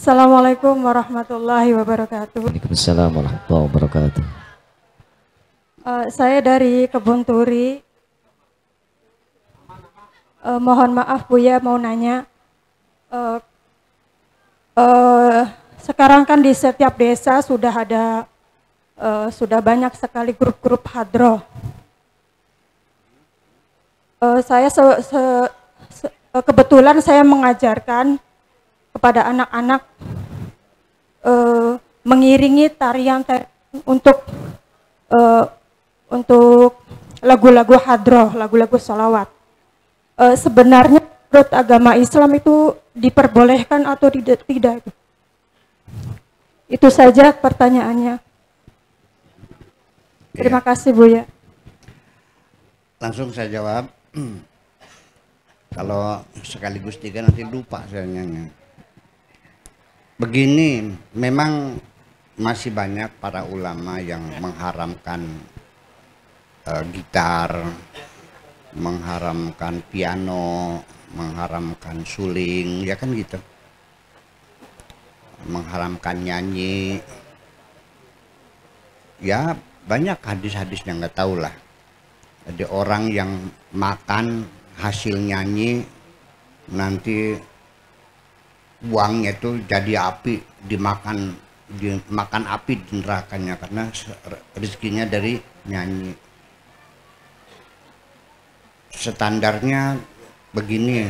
Assalamualaikum warahmatullahi wabarakatuh. Waalaikumsalam warahmatullahi wabarakatuh. Saya dari Kebun Turi. Mohon maaf Buya, mau nanya. Eh, Sekarang kan di setiap desa sudah ada, sudah banyak sekali grup-grup hadroh. Saya kebetulan saya mengajarkan kepada anak-anak mengiringi tarian untuk lagu-lagu hadroh, lagu-lagu sholawat. Sebenarnya menurut agama Islam itu diperbolehkan atau tidak? Itu saja pertanyaannya. Terima kasih Buya. Langsung saya jawab. Kalau sekaligus tiga nanti lupa saya nyanyi. Begini, memang masih banyak para ulama yang mengharamkan gitar, mengharamkan piano, mengharamkan suling, ya kan gitu. Mengharamkan nyanyi. Ya banyak hadis-hadis yang nggak tahu lah. Ada orang yang makan hasil nyanyi nanti buangnya itu jadi api, dimakan api di nerakanya karena rezekinya dari nyanyi. Standarnya begini.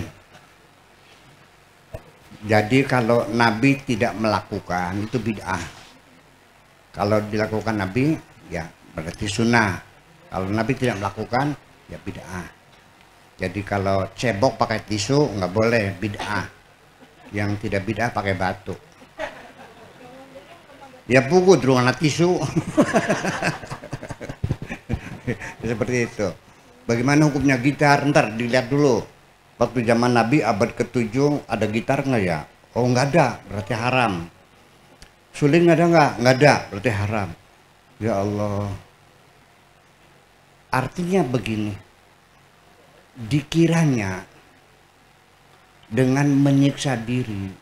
Jadi kalau Nabi tidak melakukan itu bid'ah. Kalau dilakukan Nabi ya berarti sunnah. Kalau Nabi tidak melakukan ya bid'ah. Jadi kalau cebok pakai tisu nggak boleh, bid'ah. Yang tidak bid'ah pakai batu. Ya pukul dengan tisu. Seperti itu. Bagaimana hukumnya gitar? Ntar dilihat dulu. Waktu zaman Nabi abad ke-7 ada gitar nggak ya? Oh nggak ada, berarti haram. Suling ada nggak? Nggak ada, berarti haram. Ya Allah. Artinya begini. Dikiranya dengan menyiksa diri,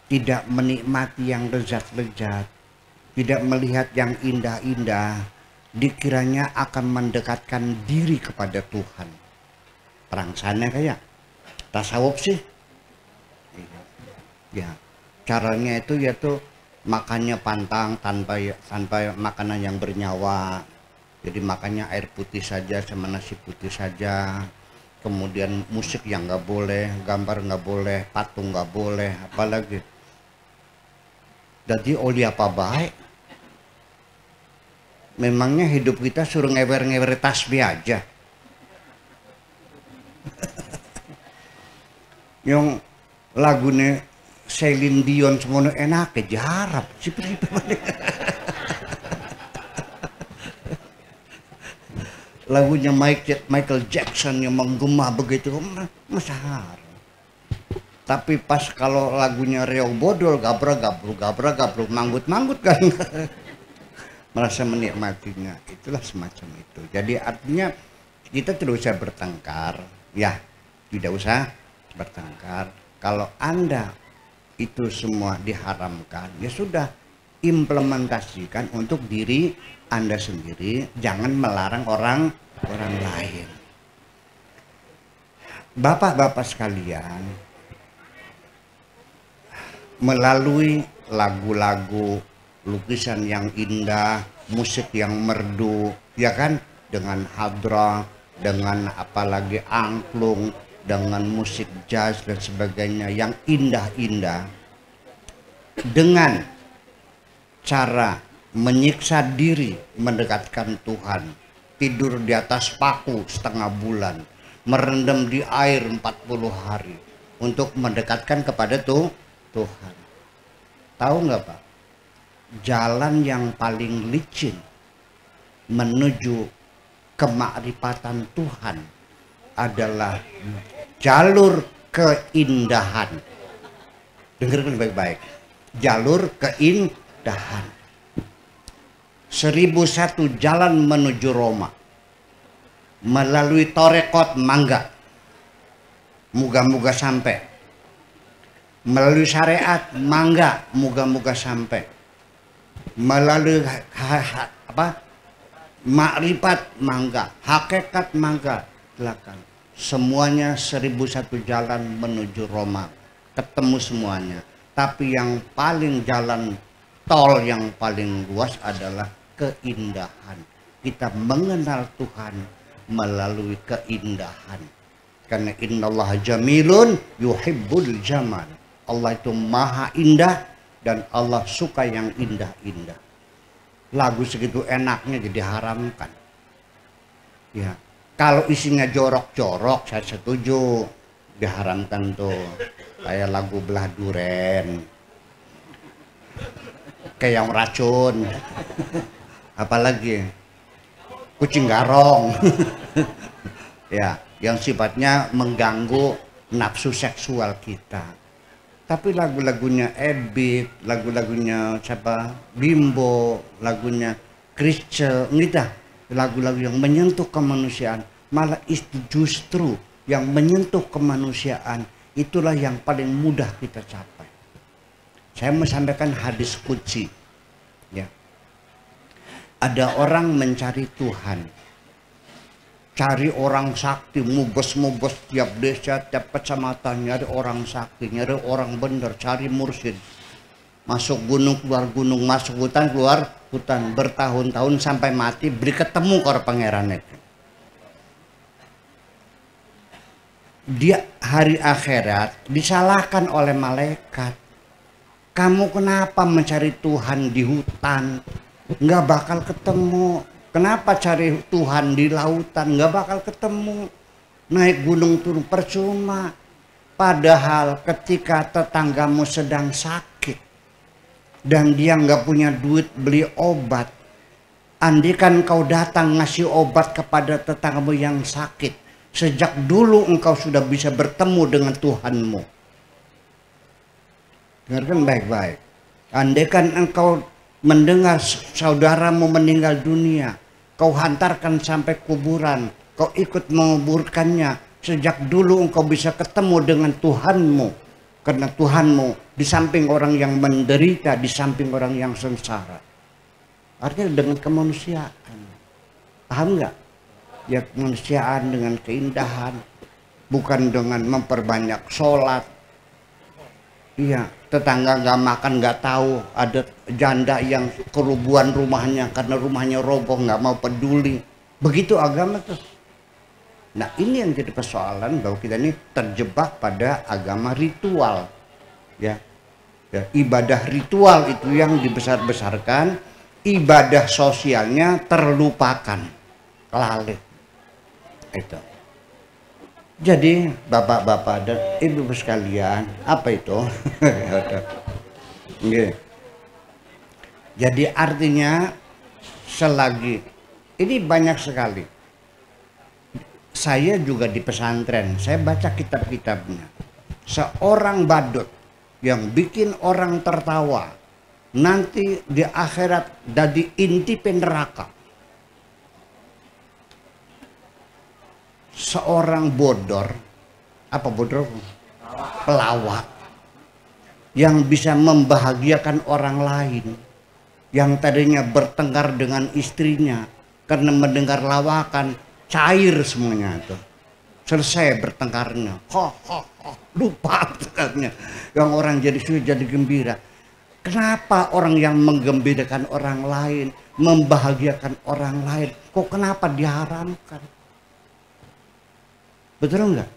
tidak menikmati yang lezat-lezat, tidak melihat yang indah-indah, dikiranya akan mendekatkan diri kepada Tuhan. Perang sana kayak tasawuf sih. Ya, caranya itu yaitu makannya pantang tanpa makanan yang bernyawa. Jadi makannya air putih saja sama nasi putih saja. Kemudian musik yang nggak boleh, gambar nggak boleh, patung nggak boleh, apalagi. Jadi oli apa baik? Memangnya hidup kita suruh ngewer-ngewer tasbih aja. Yang lagunya Celine Dion semuanya enak kejarap. Lagunya Michael Jackson yang menggema begitu, mesar. Tapi pas kalau lagunya Riau Bodol, gabra-gabruk, manggut-manggut kan. Merasa menikmatinya, itulah semacam itu. Jadi artinya kita tidak usah bertengkar, ya tidak usah bertengkar. Kalau Anda itu semua diharamkan, ya sudah implementasikan untuk diri Anda sendiri, jangan melarang orang lain. Bapak-bapak sekalian, melalui lagu-lagu, lukisan yang indah, musik yang merdu, ya kan, dengan hadrah, dengan apalagi angklung, dengan musik jazz dan sebagainya yang indah-indah, dengan cara menyiksa diri mendekatkan Tuhan, tidur di atas paku setengah bulan, merendam di air 40 hari untuk mendekatkan kepada Tuhan. Tahu nggak Pak? Jalan yang paling licin menuju kemakrifatan Tuhan adalah jalur keindahan. Dengarkan baik-baik. Jalur keindahan. 1001 jalan menuju Roma. Melalui Torekot Mangga. Moga-moga sampai. Melalui syariat, mangga, moga-moga sampai. Melalui makrifat, mangga. Hakikat, mangga. Silakan. Semuanya 1001 jalan menuju Roma. Ketemu semuanya. Tapi yang paling jalan tol yang paling luas adalah keindahan. Kita mengenal Tuhan melalui keindahan. Karena innallaha jamilun yuhibbul jamal. Allah itu maha indah dan Allah suka yang indah-indah. Lagu segitu enaknya jadi haramkan. Ya, kalau isinya jorok-jorok saya setuju diharamkan tuh. Kayak lagu Belah Duren. Kayak yang racun. Apalagi Kucing Garong. Ya, yang sifatnya mengganggu nafsu seksual kita. Tapi lagu-lagunya Ebit, lagu-lagunya siapa? Bimbo, lagunya Chrisye, gitu. Lagu-lagu yang menyentuh kemanusiaan, malah itu justru yang menyentuh kemanusiaan, itulah yang paling mudah kita capai. Saya mau sampaikan hadis qudsi. Ya. Ada orang mencari Tuhan. Cari orang sakti, mugos-mugos tiap desa, tiap kecamatan, nyari orang sakti, nyari orang bener, cari mursyid. Masuk gunung, keluar gunung, masuk hutan, keluar hutan, bertahun-tahun sampai mati, beri ketemu karo pangeran itu. Dia hari akhirat disalahkan oleh malaikat. Kamu kenapa mencari Tuhan di hutan? Nggak bakal ketemu. Kenapa cari Tuhan di lautan? Nggak bakal ketemu. Naik gunung turun percuma. Padahal ketika tetanggamu sedang sakit dan dia nggak punya duit beli obat, andikan kau datang ngasih obat kepada tetanggamu yang sakit, sejak dulu engkau sudah bisa bertemu dengan Tuhanmu. Dengarkan baik-baik. Andikan engkau mendengar saudaramu meninggal dunia, kau hantarkan sampai kuburan, kau ikut menguburkannya. Sejak dulu engkau bisa ketemu dengan Tuhanmu. Karena Tuhanmu di samping orang yang menderita, di samping orang yang sengsara. Artinya dengan kemanusiaan. Paham nggak? Ya kemanusiaan dengan keindahan. Bukan dengan memperbanyak sholat. Iya, tetangga nggak makan nggak tahu, ada janda yang kerubuhan rumahnya karena rumahnya roboh nggak mau peduli. Begitu agama tuh. Nah ini yang jadi persoalan, bahwa kita ini terjebak pada agama ritual, ya, ibadah ritual itu yang dibesar-besarkan, ibadah sosialnya terlupakan, lalai itu. Jadi bapak-bapak dan ibu sekalian, apa itu? Jadi artinya selagi ini banyak sekali. Saya juga di pesantren, saya baca kitab-kitabnya. Seorang badut yang bikin orang tertawa, nanti di akhirat jadi inti neraka. Seorang bodor, apa bodor? Pelawak yang bisa membahagiakan orang lain, yang tadinya bertengkar dengan istrinya karena mendengar lawakan, cair semuanya itu, selesai bertengkarnya, lupa sekalinya. Yang orang jadi sudah jadi gembira. Kenapa orang yang menggembirakan orang lain, membahagiakan orang lain, kok kenapa diharamkan? Betul enggak?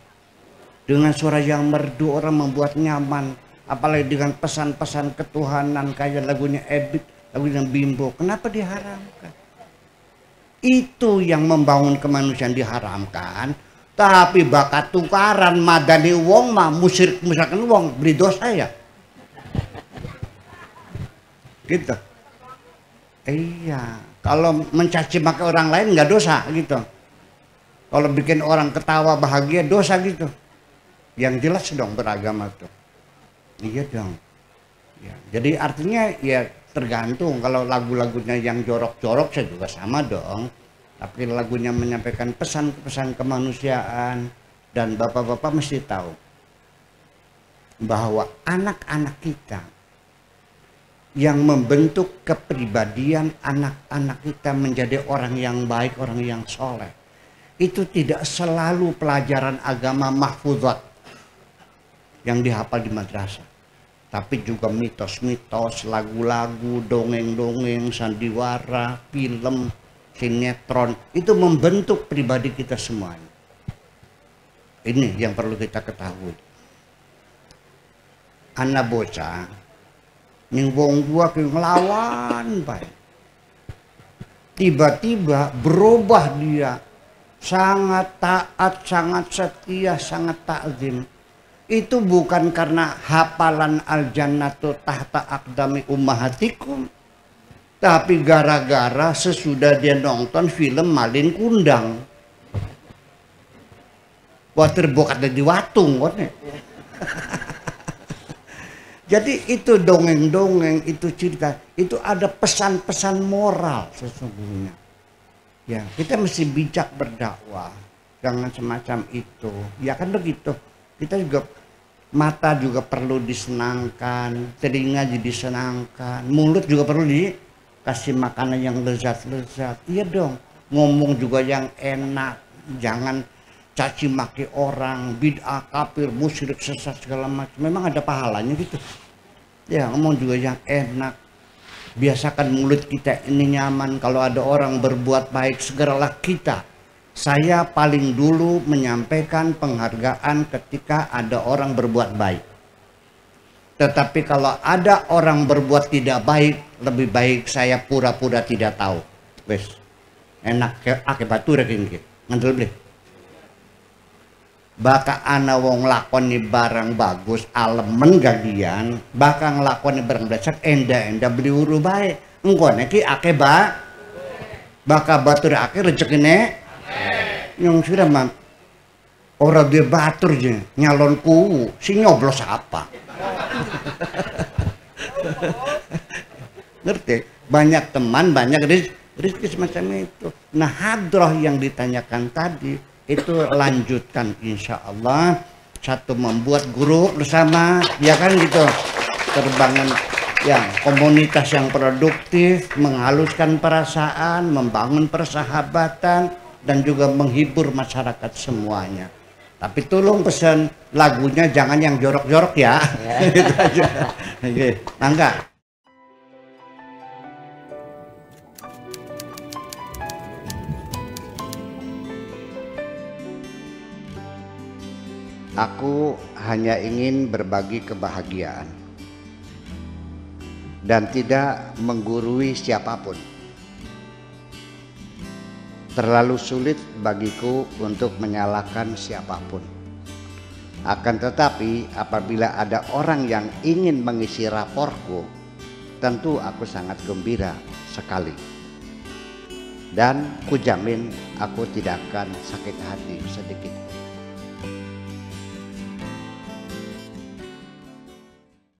Dengan suara yang merdu orang membuat nyaman, apalagi dengan pesan-pesan ketuhanan kayak lagunya Ebit, lagunya Bimbo. Kenapa diharamkan? Itu yang membangun kemanusiaan diharamkan. Tapi bakat tukaran madani wong mah musyrik misalkan wong beri dosa ya. Gitu. Iya, kalau mencaci maki orang lain nggak dosa gitu. Kalau bikin orang ketawa bahagia dosa gitu. Yang jelas dong beragama tuh. Iya dong. Ya, jadi artinya ya tergantung. Kalau lagu-lagunya yang jorok-jorok saya juga sama dong. Tapi lagunya menyampaikan pesan-pesan kemanusiaan dan bapak-bapak mesti tahu. bahwa anak-anak kita yang membentuk kepribadian anak-anak kita menjadi orang yang baik, orang yang soleh, itu tidak selalu pelajaran agama mahfuzat yang dihafal di madrasah, tapi juga mitos-mitos, lagu-lagu, dongeng-dongeng, sandiwara, film, sinetron, itu membentuk pribadi kita semuanya. Ini yang perlu kita ketahui. Anak bocah ning wong tua ke ngelawan baik, tiba-tiba berubah dia, sangat taat, sangat setia, sangat takzim. Itu bukan karena hafalan al-jannatu tahta aqdami ummahatikum, tapi gara-gara sesudah dia nonton film Malin Kundang. Wah, terbuka di watung kan. Jadi itu dongeng-dongeng, itu cerita, itu ada pesan-pesan moral sesungguhnya. Ya, kita mesti bijak berdakwah, jangan semacam itu. Ya kan begitu. Kita juga, mata juga perlu disenangkan, telinga jadi disenangkan, mulut juga perlu dikasih makanan yang lezat-lezat. Iya dong, ngomong juga yang enak, jangan caci maki orang, bid'ah, kafir, musyrik, sesat segala macam. Memang ada pahalanya gitu. Ya, ngomong juga yang enak. Biasakan mulut kita ini nyaman. Kalau ada orang berbuat baik, segeralah kita. Saya paling dulu menyampaikan penghargaan ketika ada orang berbuat baik. Tetapi kalau ada orang berbuat tidak baik, lebih baik saya pura-pura tidak tahu. Wes, enak akibat tuh reking ngandel beli. Baka ana wong lakoni barang bagus alemen gagian, baka ngelakoni barang becek enda beli uru bae. Engko neki ake baka batur ake rezekine yang sudah mah ora dia batur je nyalon ku si nyoblos apa. Ngerti? Banyak teman, banyak rezeki semacam itu. Nah, hadroh yang ditanyakan tadi itu lanjutkan insya Allah. Satu, membuat grup bersama, ya kan gitu, terbangun ya komunitas yang produktif, menghaluskan perasaan, membangun persahabatan, dan juga menghibur masyarakat semuanya. Tapi tolong pesan lagunya jangan yang jorok-jorok ya. Gitu aja. Oke, Mangga. Aku hanya ingin berbagi kebahagiaan dan tidak menggurui siapapun. Terlalu sulit bagiku untuk menyalahkan siapapun. Akan tetapi apabila ada orang yang ingin mengisi raporku, tentu aku sangat gembira sekali. Dan kujamin aku tidak akan sakit hati sedikit.